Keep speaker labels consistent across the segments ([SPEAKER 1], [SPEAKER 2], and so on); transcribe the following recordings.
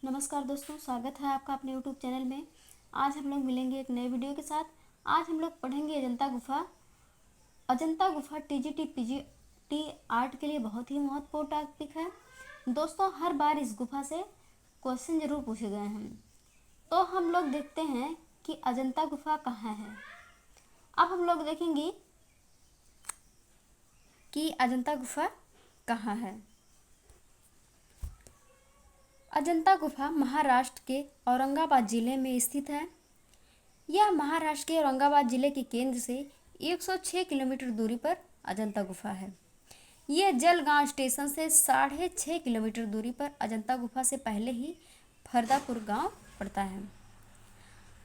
[SPEAKER 1] नमस्कार दोस्तों, स्वागत है आपका अपने यूट्यूब चैनल में। आज हम लोग मिलेंगे एक नए वीडियो के साथ। आज हम लोग पढ़ेंगे अजंता गुफा। अजंता गुफा टीजीटी पीजीटी आर्ट के लिए बहुत ही महत्वपूर्ण टॉपिक है। दोस्तों, हर बार इस गुफा से क्वेश्चन जरूर पूछे गए हैं। तो हम लोग देखते हैं कि अजंता गुफा कहाँ है। अब हम लोग देखेंगे कि अजंता गुफा कहाँ है। अजंता गुफा महाराष्ट्र के औरंगाबाद जिले में स्थित है। यह महाराष्ट्र के औरंगाबाद जिले के केंद्र से 106 किलोमीटर दूरी पर अजंता गुफा है। यह जलगांव स्टेशन से 6.5 किलोमीटर दूरी पर अजंता गुफा से पहले ही फरदापुर गांव पड़ता है।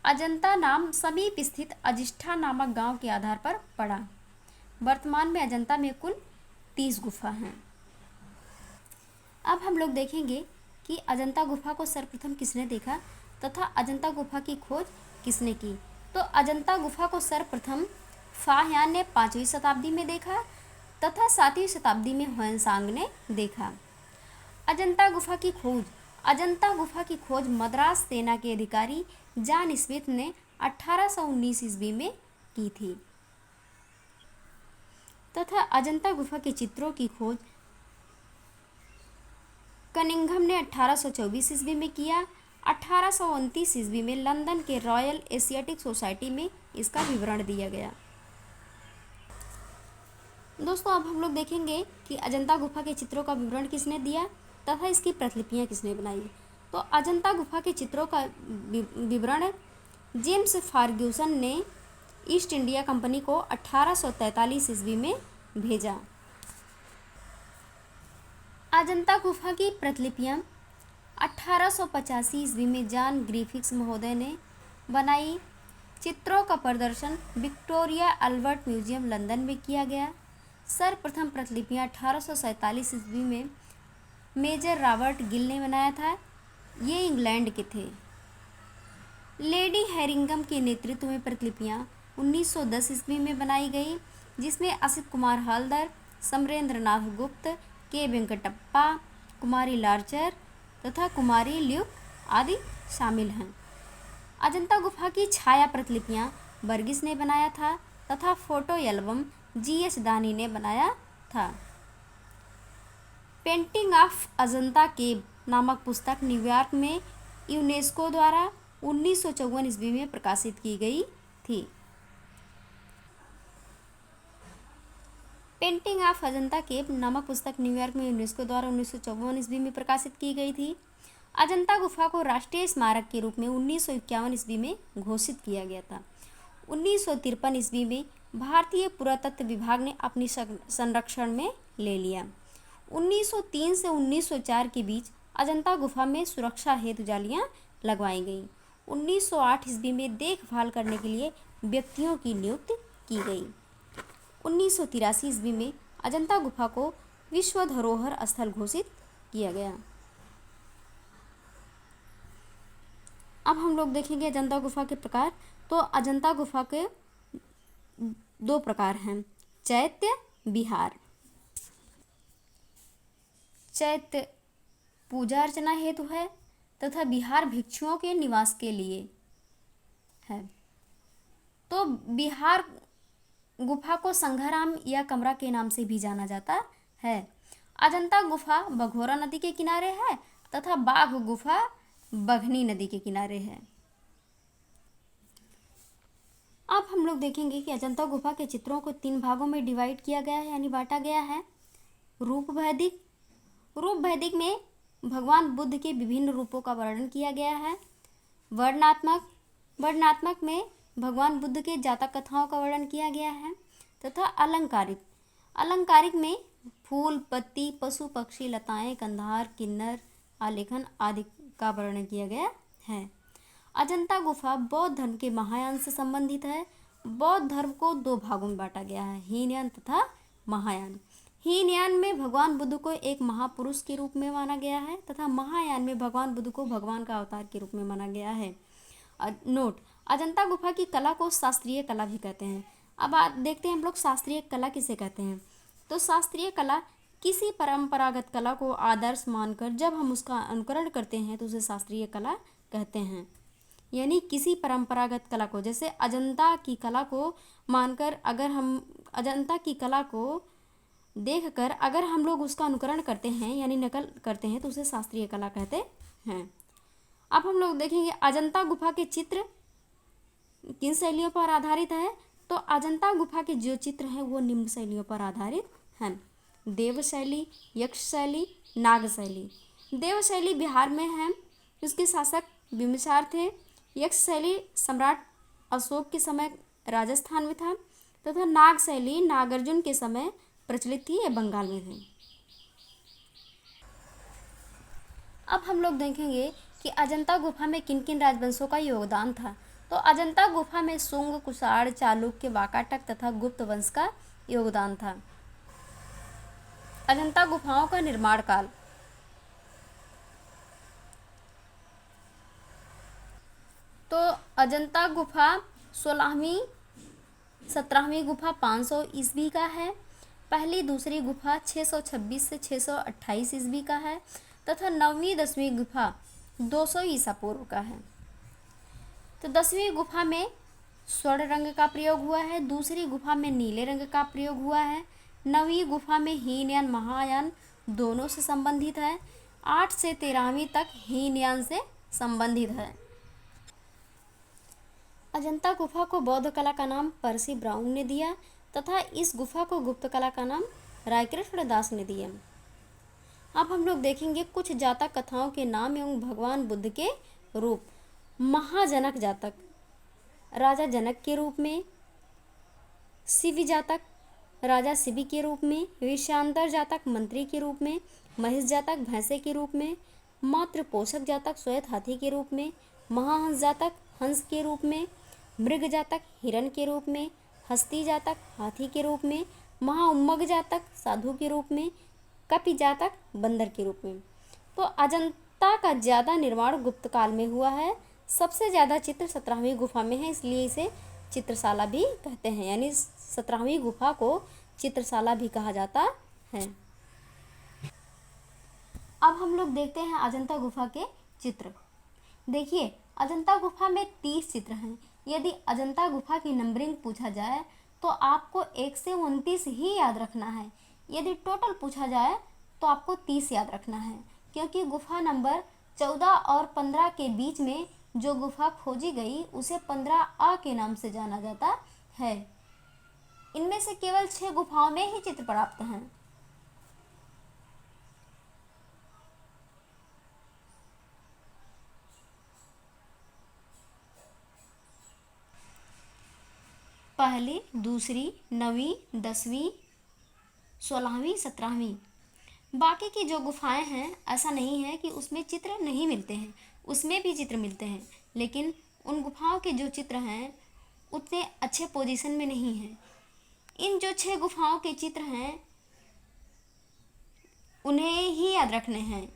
[SPEAKER 1] अजंता नाम समीप स्थित अजिष्ठा नामक गांव के आधार पर पड़ा। वर्तमान में अजंता में कुल 30 गुफा हैं। अब हम लोग देखेंगे कि अजंता गुफा को सर्वप्रथम किसने देखा तथा अजंता गुफा की खोज किसने की। तो अजंता गुफा को सर्वप्रथम फाहियान ने 5वीं शताब्दी में देखा तथा 7वीं शताब्दी में ह्वेनसांग ने देखा। अजंता गुफा की खोज मद्रास सेना के अधिकारी जॉन स्मिथ ने 1819 ईस्वी में की थी तथा अजंता गुफा के चित्रों की खोज कनिंघम ने 1824 ईस्वी में किया। 1829 ईस्वी में लंदन के रॉयल एशियाटिक सोसाइटी में इसका विवरण दिया गया। दोस्तों, अब हम लोग देखेंगे कि अजंता गुफा के चित्रों का विवरण किसने दिया तथा इसकी प्रतिलिपियां किसने बनाई। तो अजंता गुफा के चित्रों का विवरण जेम्स फर्ग्यूसन ने ईस्ट इंडिया कंपनी को 1843 ईस्वी में भेजा। अजंता गुफा की प्रतिलिपियां 1885 ईस्वी में जॉन ग्रिफिथ्स महोदय ने बनाई। चित्रों का प्रदर्शन विक्टोरिया अल्बर्ट म्यूजियम लंदन में किया गया। सर्वप्रथम प्रतिलिपियां 1847 ईस्वी में मेजर रॉबर्ट गिल ने बनाया था। ये इंग्लैंड के थे। लेडी हैरिंगम के नेतृत्व में प्रतिलिपियां 1910 ईस्वी में बनाई गई, जिसमें असित कुमार हलदर, समरेंद्र नाथ गुप्त, के वेंकटप्पा, कुमारी लार्चर तथा कुमारी ल्यूक आदि शामिल हैं। अजंता गुफा की छाया प्रतिलिपियां बर्गिस ने बनाया था तथा फोटो एल्बम जीएच दानी ने बनाया था। पेंटिंग ऑफ अजंता केव नामक पुस्तक न्यूयॉर्क में यूनेस्को द्वारा 1954 ईस्वी में प्रकाशित की गई थी। पेंटिंग ऑफ अजंता केव नामक पुस्तक न्यूयॉर्क में यूनेस्को द्वारा 1954 ईस्वी में प्रकाशित की गई थी। अजंता गुफा को राष्ट्रीय स्मारक के रूप में 1951 ईस्वी में घोषित किया गया था। 1953 ईस्वी में भारतीय पुरातत्व विभाग ने अपनी संरक्षण में ले लिया। 1903 से 1904 के बीच अजंता गुफा में सुरक्षा हेतु जालियां लगवाई गईं। 1908 ईस्वी में देखभाल करने के लिए व्यक्तियों की नियुक्ति की गई। 1983 ईस्वी में अजंता गुफा को विश्व धरोहर स्थल घोषित किया गया। अब हम लोग देखेंगे अजंता गुफा के प्रकार। तो अजंता गुफा के 2 प्रकार हैं, चैत्य विहार। चैत्य पूजा अर्चना हेतु है तथा विहार भिक्षुओं के निवास के लिए है। तो विहार गुफा को संघाराम या कमरा के नाम से भी जाना जाता है। अजंता गुफा बघोरा नदी के किनारे है तथा बाघ गुफा बघनी नदी के किनारे है। अब हम लोग देखेंगे कि अजंता गुफा के चित्रों को 3 भागों में डिवाइड किया गया है, यानी बांटा गया है। रूप वैदिक में भगवान बुद्ध के विभिन्न रूपों का वर्णन किया गया है। वर्णनात्मक में भगवान बुद्ध के जातक कथाओं का वर्णन किया गया है तथा अलंकारिक में फूल, पत्ती, पशु, पक्षी, लताएं, कंधार, किन्नर, आलेखन आदि का वर्णन किया गया है। अजंता गुफा बौद्ध धर्म के महायान से संबंधित है। बौद्ध धर्म को 2 भागों में बांटा गया है, हीनयान तथा महायान। हीनयान में भगवान बुद्ध को एक महापुरुष के रूप में माना गया है तथा महायान में भगवान बुद्ध को भगवान का अवतार के रूप में माना गया है। नोट: अजंता गुफा की कला को शास्त्रीय कला भी कहते हैं। अब देखते हैं हम लोग शास्त्रीय कला किसे कहते हैं। तो शास्त्रीय कला किसी परंपरागत कला को आदर्श मानकर जब हम उसका अनुकरण करते हैं तो उसे शास्त्रीय कला कहते हैं। यानी किसी परंपरागत कला को, जैसे अजंता की कला को मानकर, अगर हम अजंता की कला को देखकर अगर हम लोग उसका अनुकरण करते हैं यानी नकल करते हैं तो उसे शास्त्रीय कला कहते हैं। अब हम लोग देखेंगे अजंता गुफा के चित्र किन शैलियों पर आधारित है। तो अजंता गुफा के जो चित्र हैं वो निम्न शैलियों पर आधारित हैं: देव शैली, यक्ष शैली, नाग शैली। देव शैली बिहार में है, उसके शासक बिंबिसार थे। यक्ष शैली सम्राट अशोक के समय राजस्थान में था, तथा नाग शैली नागार्जुन के समय प्रचलित थी, ये बंगाल में थी। अब हम लोग देखेंगे कि अजंता गुफा में किन किन राजवंशों का योगदान था। तो अजंता गुफा में शुंग, कुषाण, चालुक्य, वाकाटक तथा गुप्त वंश का योगदान था। अजंता गुफाओं का निर्माण काल। तो अजंता गुफा 16वीं 17वीं गुफा 500 ईस्वी का है। पहली दूसरी गुफा 626 से 628 ईस्वी का है, तथा 9वीं 10वीं गुफा 200 ईसा पूर्व का है। तो 10वीं गुफा में स्वर्ण रंग का प्रयोग हुआ है, दूसरी गुफा में नीले रंग का प्रयोग हुआ है। 9वीं गुफा में हीनयान महायान दोनों से संबंधित है। 8 से 13वीं तक हीनयान से संबंधित है। अजंता गुफा को बौद्ध कला का नाम पर्सी ब्राउन ने दिया, तथा इस गुफा को गुप्त कला का नाम रायकृष्ण दास ने दिया। अब हम लोग देखेंगे कुछ जातक कथाओं के नाम एवं भगवान बुद्ध के रूप। महाजनक जातक राजा जनक के रूप में, शिवी जातक राजा शिवी के रूप में, विषयांतर जातक मंत्री के रूप में, महिष जातक भैंसे के रूप में, मातृ पोषक जातक श्वेत हाथी के रूप में, महाहंस जातक हंस के रूप में, मृग जातक हिरण के रूप में, हस्ती जातक हाथी के रूप में, महाउम्मग जातक साधु के रूप में, कपि जातक बंदर के रूप में। तो अजंता का ज़्यादा निर्माण गुप्त काल में हुआ है। सबसे ज़्यादा चित्र 17वीं गुफा में है, इसलिए इसे चित्रशाला भी कहते हैं, यानी 17वीं गुफा को चित्रशाला भी कहा जाता है। अब हम लोग देखते हैं अजंता गुफा के चित्र। देखिए, अजंता गुफा में 30 चित्र हैं। यदि अजंता गुफा की नंबरिंग पूछा जाए तो आपको 1 से 29 ही याद रखना है। यदि टोटल पूछा जाए तो आपको 30 याद रखना है, क्योंकि गुफा नंबर 14 और 15 के बीच में जो गुफा खोजी गई उसे 15A के नाम से जाना जाता है। इनमें से केवल 6 गुफाओं में ही चित्र प्राप्त हैं। पहली, दूसरी, 9वीं, 10वीं, 16वीं, 17वीं। बाकी की जो गुफाएं हैं ऐसा नहीं है कि उसमें चित्र नहीं मिलते हैं, उसमें भी चित्र मिलते हैं, लेकिन उन गुफाओं के जो चित्र हैं उतने अच्छे पोजीशन में नहीं हैं। इन जो 6 गुफाओं के चित्र हैं उन्हें ही याद रखने हैं।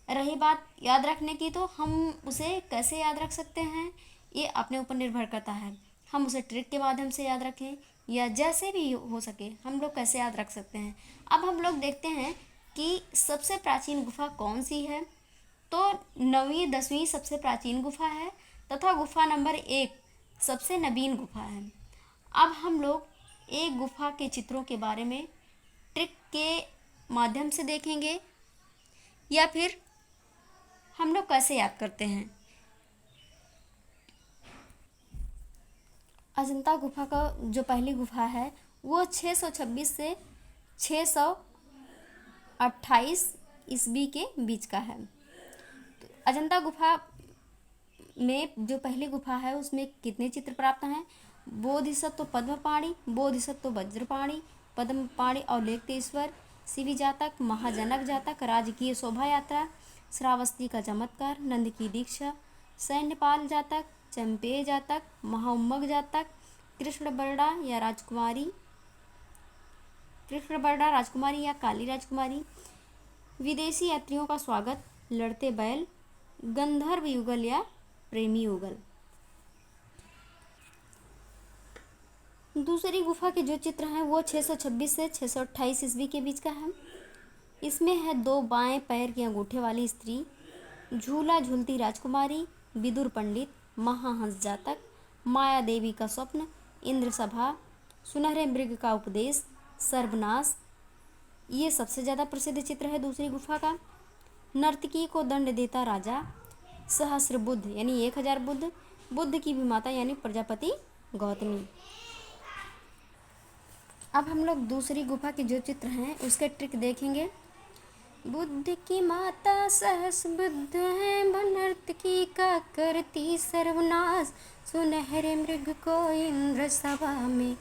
[SPEAKER 1] रही बात याद रखने की, तो हम उसे कैसे याद रख सकते हैं ये अपने ऊपर निर्भर करता है। हम उसे ट्रिक के माध्यम से याद रखें या जैसे भी हो सके हम लोग कैसे याद रख सकते हैं। अब हम लोग देखते हैं कि सबसे प्राचीन गुफा कौन सी है। तो 9वीं 10वीं सबसे प्राचीन गुफा है, तथा गुफा नंबर 1 सबसे नवीन गुफा है। अब हम लोग एक गुफा के चित्रों के बारे में ट्रिक के माध्यम से देखेंगे, या फिर हम लोग कैसे याद करते हैं। अजंता गुफा का जो पहली गुफा है वो 626 से 628 ईस्वी के बीच का है। तो अजंता गुफा में जो पहली गुफा है उसमें कितने चित्र प्राप्त हैं? बोधिसत्व पद्मपाणि, बोधिसत्व वज्रपाणि, पद्मपाणि और लेखतेश्वर, शिवी जातक, महाजनक जातक, राजकीय शोभा यात्रा, श्रावस्ती का चमत्कार, नंद की दीक्षा, सैन्यपाल जातक, चंपेय जातक, महाउम्मग जातक, कृष्णबरड़ा या राजकुमारी, कृष्णबरड़ा राजकुमारी या काली राजकुमारी, विदेशी यात्रियों का स्वागत, लड़ते बैल, गंधर्व युगल या प्रेमी युगल। दूसरी गुफा के जो चित्र हैं वो 626 से 628 ईस्वी के बीच का है। इसमें है 2 बाएं पैर के अंगूठे वाली स्त्री, झूला झूलती राजकुमारी, विदुर पंडित, महाहंस जातक, माया देवी का स्वप्न, इंद्र सभा, सुनहरे मृग का उपदेश, सर्वनाश। ये सबसे ज़्यादा प्रसिद्ध चित्र है दूसरी गुफा का। नर्तकी को दंड देता राजा, सहस्र बुद्ध यानी 1000 बुद्ध, बुद्ध की भी माता यानी प्रजापति गौतमी। अब हम लोग दूसरी गुफा के जो चित्र हैं उसके ट्रिक देखेंगे। बुद्ध की माता सहस बुद्ध है, नर्तकी का करती सर्वनाश, सुनहरे मृग को इंद्र सभा में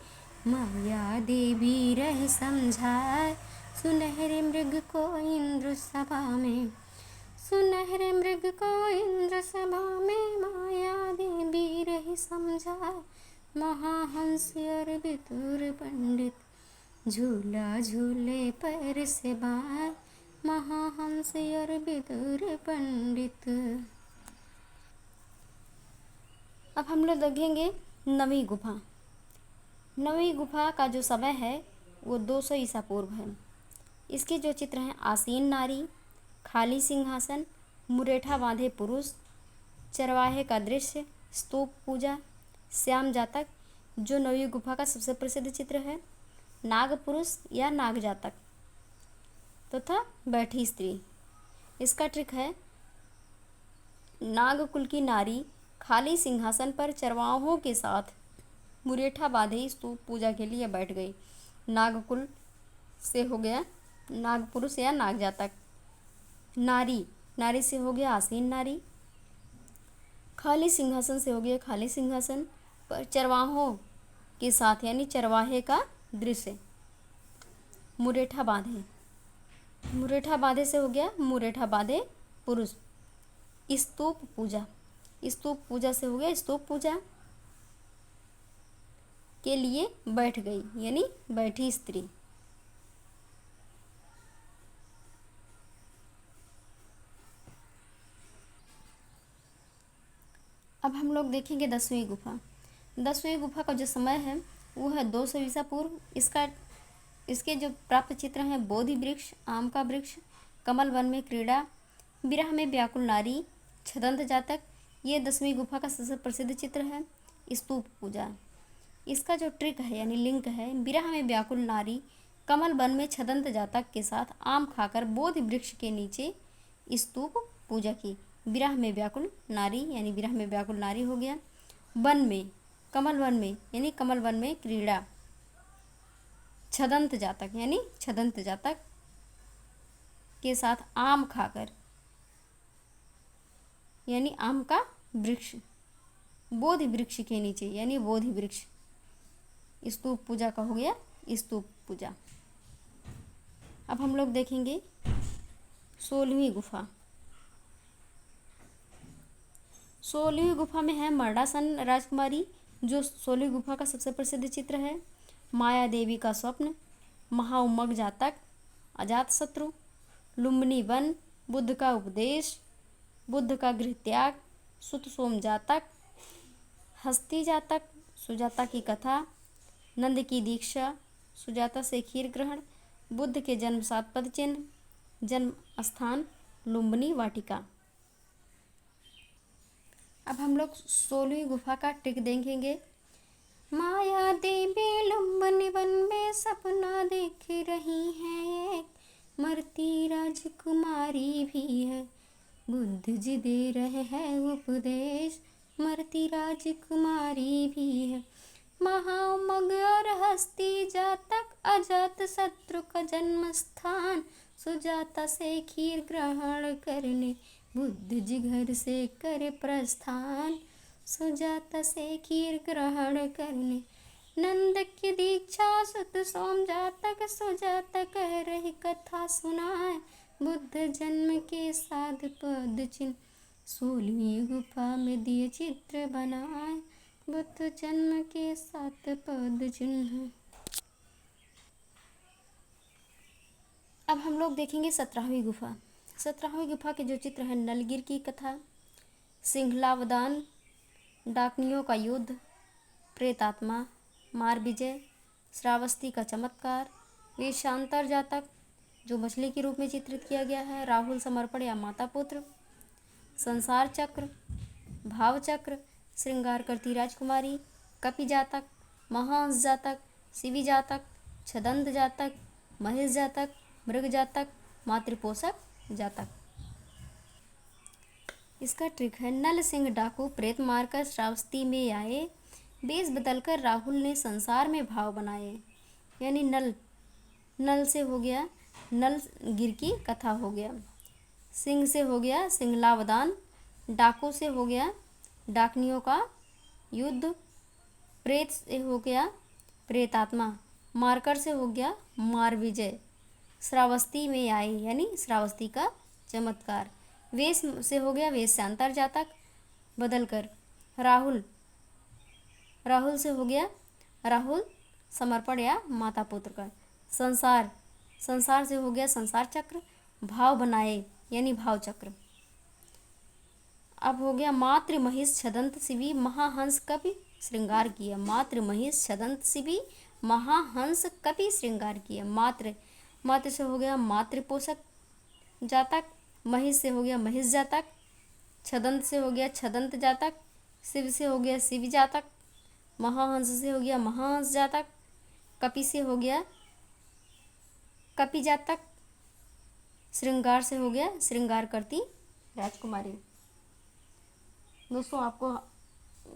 [SPEAKER 1] माया देवी रह समझाए, सुनहरे मृग को इंद्र सभा में, सुनहरे मृग को इंद्र सभा में माया देवी रह समझाए, महाहंस और विदुर पंडित, झूला झूले पर से बार, महाहंस और विदुर पंडित। अब हम लोग देखेंगे नवीं गुफा। नवीं गुफा का जो समय है वो 200 ईसा पूर्व है। इसके जो चित्र हैं आसीन नारी, खाली सिंहासन, मुरेठा बांधे पुरुष, चरवाहे का दृश्य, स्तूप पूजा, श्याम जातक। जो नवीं गुफा का सबसे प्रसिद्ध चित्र है नाग पुरुष या नाग जातक तथा बैठी स्त्री। इसका ट्रिक है नागकुल की नारी खाली सिंहासन पर चरवाहों के साथ मुरेठा बांधे स्तूप पूजा के लिए बैठ गई। नागकुल से हो गया नाग पुरुष या नाग जातक। नारी, नारी से हो गया आसीन नारी। खाली सिंहासन से हो गया खाली सिंहासन पर चरवाहों के साथ यानी चरवाहे का दृश्य। मुरेठा बांधे, मुरेठा बांधे से हो गया मुरेठा बांधे पुरुष। स्तूप पूजा, स्तूप पूजा से हो गया स्तूप पूजा के लिए बैठ गई यानी बैठी स्त्री। अब हम लोग देखेंगे 10वीं गुफा। 10वीं गुफा का जो समय है वो है 200 ईसा पूर्व। इसके जो प्राप्त चित्र हैं बोधि वृक्ष, आम का वृक्ष, कमल वन में क्रीड़ा, विरह में व्याकुल नारी, छदंत जातक। ये 10वीं गुफा का सबसे प्रसिद्ध चित्र है। स्तूप पूजा, इसका जो ट्रिक है यानी लिंक है विरह में व्याकुल नारी, कमल वन में छदंत जातक के साथ आम खाकर बोधि वृक्ष के नीचे स्तूप पूजा की। विरह में व्याकुल नारी यानी विरह में व्याकुल नारी हो गया। वन में, कमल वन में यानी कमल वन में क्रीड़ा। छदंत जातक यानी छदंत जातक के साथ आम खाकर यानी आम का वृक्ष। बोधि वृक्ष के नीचे यानी बोधि वृक्ष। स्तूप पूजा का हो गया स्तूप पूजा। अब हम लोग देखेंगे 16वीं गुफा। 16वीं गुफा में है मर्डासन राजकुमारी। जो 16वीं गुफा का सबसे प्रसिद्ध चित्र है। माया देवी का स्वप्न, महाउमग जातक, अजात शत्रु, लुम्बिनी वन, बुद्ध का उपदेश, बुद्ध का गृह त्याग, सुत सोम जातक, हस्ती जातक, सुजाता की कथा, नंद की दीक्षा, सुजाता से खीर ग्रहण, बुद्ध के जन्म 7 पद चिन्ह, जन्म स्थान लुम्बिनी वाटिका। अब हम लोग 16वीं गुफा का ट्रिक देखेंगे। माया देवी लुम्बिनी वन में सपना देख रही है, एक मरती राजकुमारी भी है, बुद्ध जी दे रहे हैं उपदेश, मरती राजकुमारी भी है। महाउमग और हस्ती जातक, अजात शत्रु का जन्म स्थान, सुजाता से खीर ग्रहण करने बुद्ध जी घर से करे प्रस्थान, सुजाता से खीर ग्रहण करने नंद की दीक्षा, सुत सोम जातक, सुजाता कह रही कथा सुनाए, बुद्ध जन्म के 7 पद चिन्ह, 16वीं गुफा में दिए चित्र बनाए, बुद्ध जन्म के 7 पद चिन्ह। अब हम लोग देखेंगे 17वीं गुफा। 17वीं गुफा के जो चित्र हैं नलगिर की कथा, सिंहलावदान, डाकनियों का युद्ध, प्रेतात्मा, मार विजय, श्रावस्ती का चमत्कार, वेशांतर जातक, जो मछली के रूप में चित्रित किया गया है। राहुल समर्पण या माता पुत्र। संसार चक्र, भाव चक्र, श्रृंगार करती राजकुमारी, कपि जातक, महाहंस जातक, शिवी जातक, छदंत जातक, महेश जातक, मृग जातक, मातृपोषक जातक। इसका ट्रिक है, नल सिंह डाकू प्रेत मारकर श्रावस्ती में आए, वेश बदलकर राहुल ने संसार में भाव बनाए। यानी नल से हो गया नल गिर की कथा हो गया, सिंह से हो गया सिंहलावदान, डाकू से हो गया डाकनियों का युद्ध, प्रेत से हो गया प्रेतात्मा, मारकर से हो गया मार विजय, श्रावस्ती में आए यानी श्रावस्ती का चमत्कार, वेश से हो गया वेशांतर जातक बदलकर, राहुल से हो गया राहुल समर्पण या माता पुत्र का, संसार से हो गया संसार चक्र, भाव बनाए यानी भाव चक्र। अब हो गया मातृ महिष छदंत शिवी महाहंस कपि श्रृंगार किया, मातृ महिष छदंत शिवी महाहंस कपि श्रृंगार किया। मातृ से हो गया मातृपोषक जातक, महिष से हो गया महिष जातक, छदंत से हो गया छदंत जातक, शिव से हो गया शिव जातक, महाहंस से हो गया महाहंस जातक, कपि से हो गया कपि जातक, श्रृंगार से हो गया श्रृंगार करती राजकुमारी। दोस्तों, आपको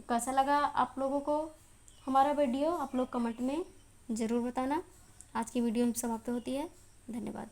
[SPEAKER 1] कैसा लगा आप लोगों को हमारा वीडियो, आप लोग कमेंट में ज़रूर बताना। आज की वीडियो समाप्त होती है। धन्यवाद।